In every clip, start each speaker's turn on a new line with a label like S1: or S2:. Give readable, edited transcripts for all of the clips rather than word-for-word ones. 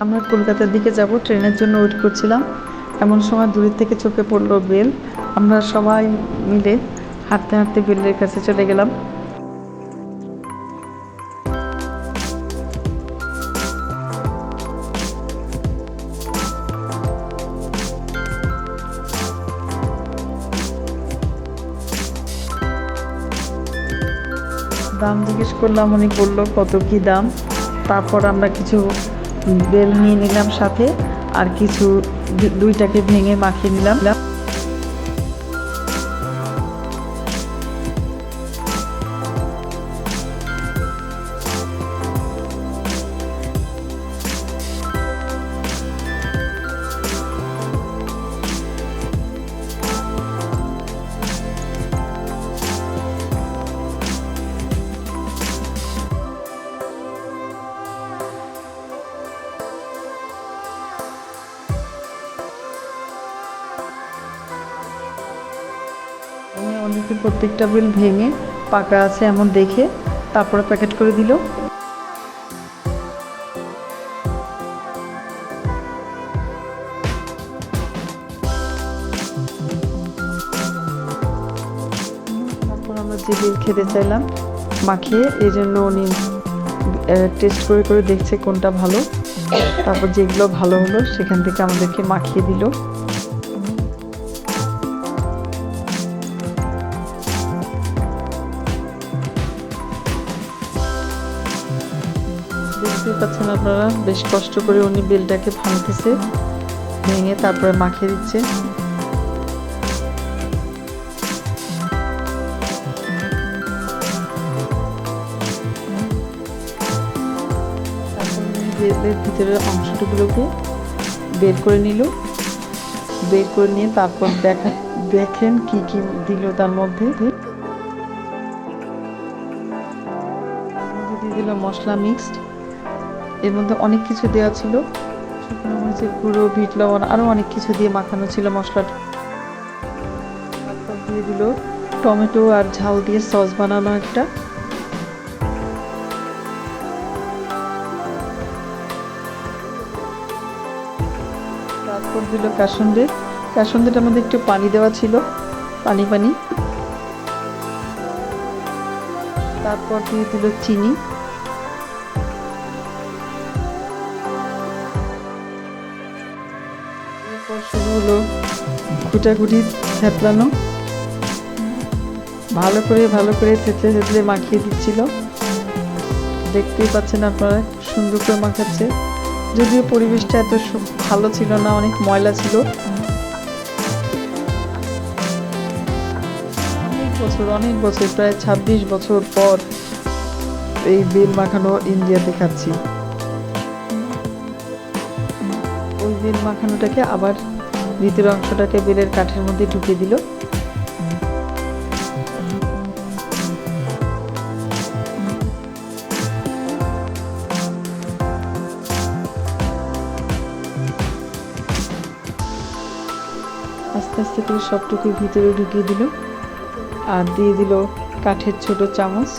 S1: আমরা কলকাতার দিকে যাব, ট্রেনের জন্য ওয়েট করছিলাম। এমন সময় দূরের থেকে চোখে পড়লো বেল। আমরা সবাই মিলে হাঁটতে হাঁটতে বেলের কাছে চলে গেলাম। দাম জিজ্ঞেস করলাম, উনি বললো কত কি দাম। তারপর আমরা কিছু বেল নিয়ে নিলাম সাথে, আর কিছু দুইটাকে ভেঙে মাখিয়ে নিলাম। অনেকে প্রত্যেকটা বেল ভেঙে পাকা আছে এমন দেখে তারপরে প্যাকেট করে দিল। তারপর আমরা যে বেল খেতে চাইলাম মাখিয়ে, এই জন্য উনি টেস্ট করে করে দেখছে কোনটা ভালো। তারপর যেগুলো ভালো হলো সেখান থেকে আমাদেরকে মাখিয়ে দিল। দেখতেই পাচ্ছেন আপনারা, বেশ কষ্ট করে উনি বেলটাকে ভাঙতেছে, ভেঙে তারপরে মাখিয়ে দিচ্ছে। তারপর উনি বেলের ভিতরের অংশটুকুলোকে বের করে নিল। বের করে নিয়ে তারপর দেখেন কি কি দিল তার মধ্যে। দিয়ে দিল মশলা মিক্সড, এর মধ্যে অনেক কিছু দেওয়া ছিল, শুকনো মরিচের গুঁড়ো, বিট লবণ, আরও অনেক কিছু দিয়ে মাখানো ছিল মশলাটা। তারপর দিয়ে দিল টমেটো আর ঝাল দিয়ে সস বানানো একটা। তারপর দিল কাসুন্দি। কাসুন্দিটার মধ্যে একটু পানি দেওয়া ছিল, পানি পানি। তারপর দিয়ে দিল চিনি। শুরু হলো কুটাকুটি থেতলানো। ভালো করে থেতলে মাখিয়ে দিচ্ছিল। দেখতেই পাচ্ছেন আপনারা, সুন্দর করে মাখাচ্ছে। যদিও পরিবেশটা এত ভালো ছিল না, অনেক ময়লা ছিল। অনেক বছর প্রায় 26 বছর পর এই বেল মাখানো ইন্ডিয়াতে খাচ্ছি। ওই বেল মাখানোটাকে আবার ভিতরের অংশটাকে বেলের কাঠের মধ্যে ঢুকিয়ে দিল। আস্তে আস্তে করে সবটুকু ভিতরে ঢুকিয়ে দিল, আর দিয়ে দিল কাঠের ছোট চামচ।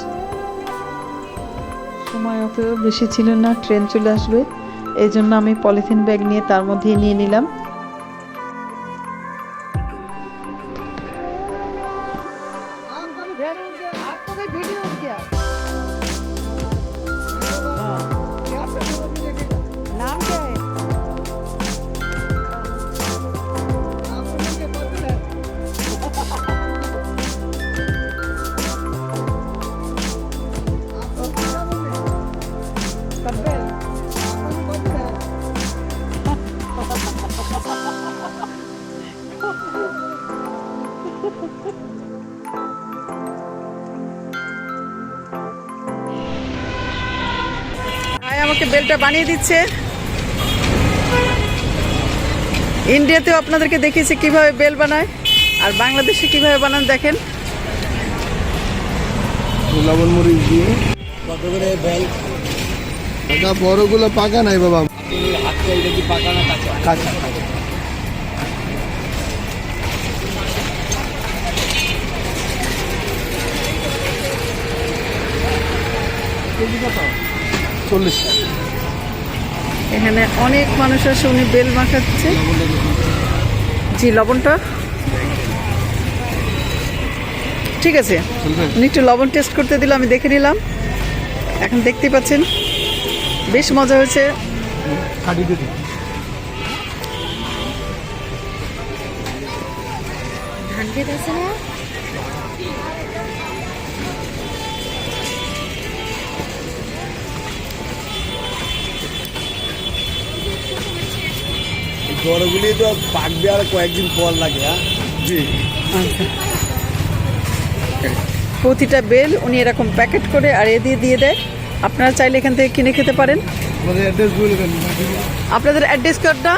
S1: সময় অত বেশি ছিল না, ট্রেন চলে আসবে, এই জন্য আমি পলিথিন ব্যাগ নিয়ে তার মধ্যে নিয়ে নিলাম। আমাকে বেলটা বানিয়ে দিচ্ছে। ইন্ডিয়াতেও আপনাদেরকে দেখিয়েছি কিভাবে বেল বানায়, আর বাংলাদেশে কিভাবে বানান দেখেন।
S2: লবণ মরিচ দিয়ে কত করে বেল। বড়গুলো পাকা নাই বাবা, পাকা না কাঁচা? কাঁচা। 40
S1: এখানে অনেক মানুষ আসে, উনি বেল মাখাচ্ছে। জি, লবণটা ঠিক আছে। উনি একটু লবণ টেস্ট করতে দিল, আমি দেখে নিলাম। এখন দেখতেই পাচ্ছেন বেশ মজা হয়েছে।
S2: খাটি দিদি
S3: ধান খেত আছে না?
S2: বড়গুলি তো পাকবে আর কয়েকদিন পর লাগে। হ্যাঁ জি,
S1: প্রতিটা বেল উনি এরকম প্যাকেট করে আর এ দিয়ে দিয়ে দেয়। আপনারা চাইলে এখান থেকে কিনে খেতে পারেন।
S2: আমাদের অ্যাড্রেস বলবেন।
S1: আপনাদের অ্যাড্রেস কার্ডটা